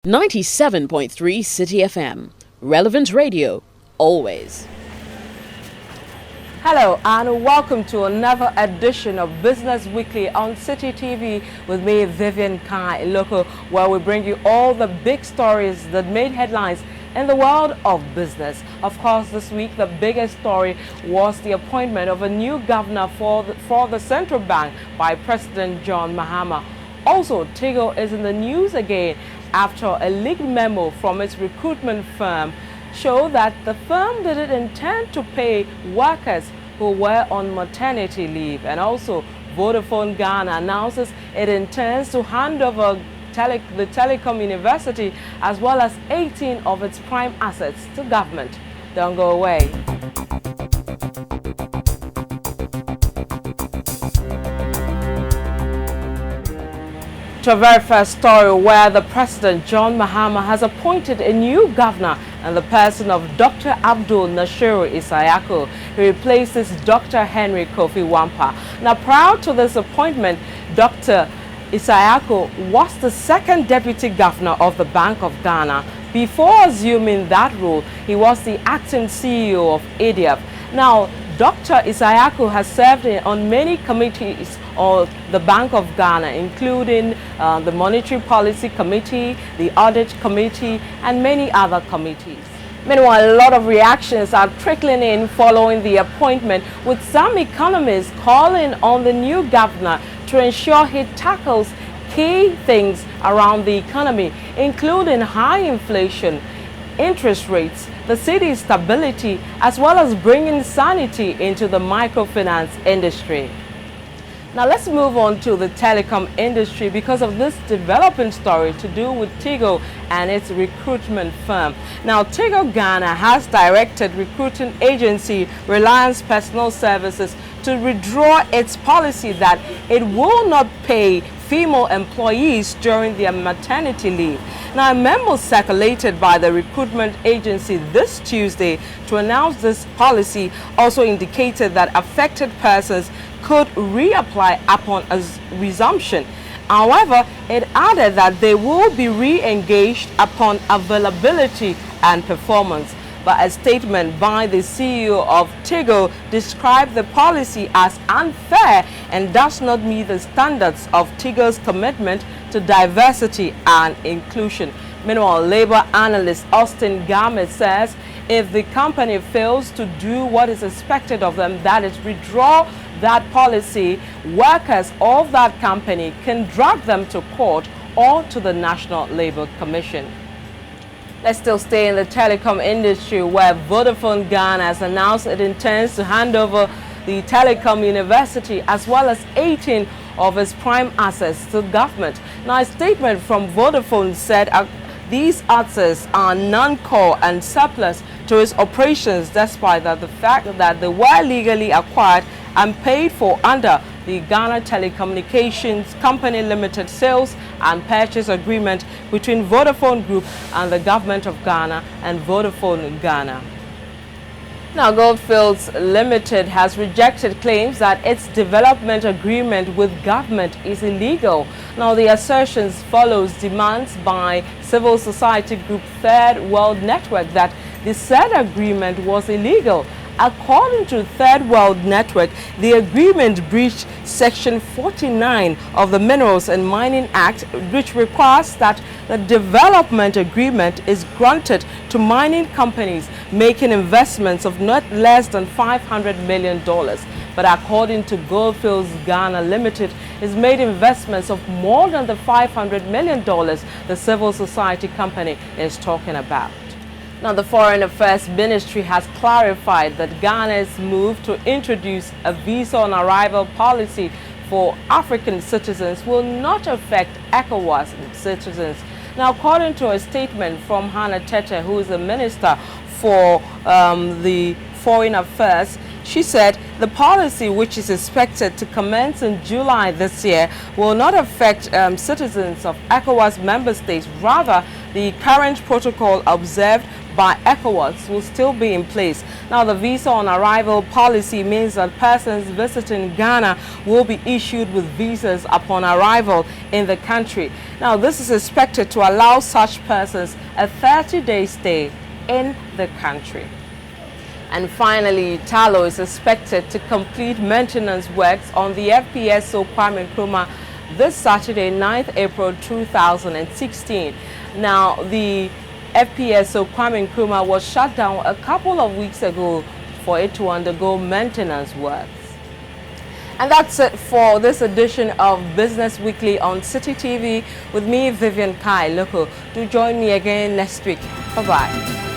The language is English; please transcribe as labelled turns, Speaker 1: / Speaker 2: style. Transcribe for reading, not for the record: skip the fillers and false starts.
Speaker 1: 97.3 Citi FM. Relevant radio, always.
Speaker 2: Hello and welcome to another edition of Business Weekly on Citi TV with me, Vivian Kai Lokko, where we bring you all the big stories that made headlines in the world of business. Of course, this week the biggest story was the appointment of a new governor for the central bank by President John Mahama. Also, Tigo is in the news again after a leaked memo from its recruitment firm showed that the firm didn't intend to pay workers who were on maternity leave. And also, Vodafone Ghana announces it intends to hand over the Telecom University as well as 18 of its prime assets to government. Don't go away. To a very first story where the President John Mahama has appointed a new governor in the person of Dr. Abdul Nashiru Isayako, who replaces Dr. Henry Kofi Wampa. Now, prior to this appointment, Dr. Isayako was the second deputy governor of the Bank of Ghana. Before assuming that role, he was the acting CEO of ADF. Now, Dr. Isayako has served on many committees of the Bank of Ghana, including the Monetary Policy Committee, the Audit Committee, and many other committees. Meanwhile, a lot of reactions are trickling in following the appointment, with some economists calling on the new governor to ensure he tackles key things around the economy, including high inflation, interest rates, the city's stability, as well as bringing sanity into the microfinance industry. Now let's move on to the telecom industry because of this developing story to do with Tigo and its recruitment firm. Now, Tigo Ghana has directed recruiting agency Reliance Personal Services to withdraw its policy that it will not pay female employees during their maternity leave. Now, a memo circulated by the recruitment agency this Tuesday to announce this policy also indicated that affected persons could reapply upon a resumption. However, it added that they will be re-engaged upon availability and performance. But a statement by the CEO of Tigo described the policy as unfair and does not meet the standards of Tigo's commitment to diversity and inclusion. Meanwhile, labor analyst Austin Garment says if the company fails to do what is expected of them, that is withdraw that policy, workers of that company can drag them to court or to the National Labour Commission. Let's still stay in the telecom industry where Vodafone Ghana has announced it intends to hand over the Telecom University as well as 18 of its prime assets to government. Now, a statement from Vodafone said these assets are non-core and surplus to its operations, despite the fact that they were legally acquired and paid for under the Ghana Telecommunications Company Limited sales and purchase agreement between Vodafone Group and the Government of Ghana and Vodafone Ghana. Now, Goldfields Limited has rejected claims that its development agreement with government is illegal. Now, the assertions follows demands by civil society group Third World Network that the said agreement was illegal. According to Third World Network, the agreement breached Section 49 of the Minerals and Mining Act, which requires that the development agreement is granted to mining companies making investments of not less than $500 million. But according to Goldfields Ghana Limited, it's made investments of more than the $500 million the civil society company is talking about. Now, the Foreign Affairs Ministry has clarified that Ghana's move to introduce a visa on arrival policy for African citizens will not affect ECOWAS citizens. Now, according to a statement from Hannah Tete, who is the Minister for the Foreign Affairs, she said the policy, which is expected to commence in July this year, will not affect citizens of ECOWAS member states. Rather, the current protocol observed by ECOWAS will still be in place. Now, the visa on arrival policy means that persons visiting Ghana will be issued with visas upon arrival in the country. Now, this is expected to allow such persons a 30-day stay in the country. And finally, Talo is expected to complete maintenance works on the FPSO Kwame Nkrumah this Saturday, 9th April 2016. Now, the FPSO Kwame Nkrumah was shut down a couple of weeks ago for it to undergo maintenance works. And that's it for this edition of Business Weekly on Citi TV with me, Vivian Kai Lokko. Do join me again next week. Bye-bye.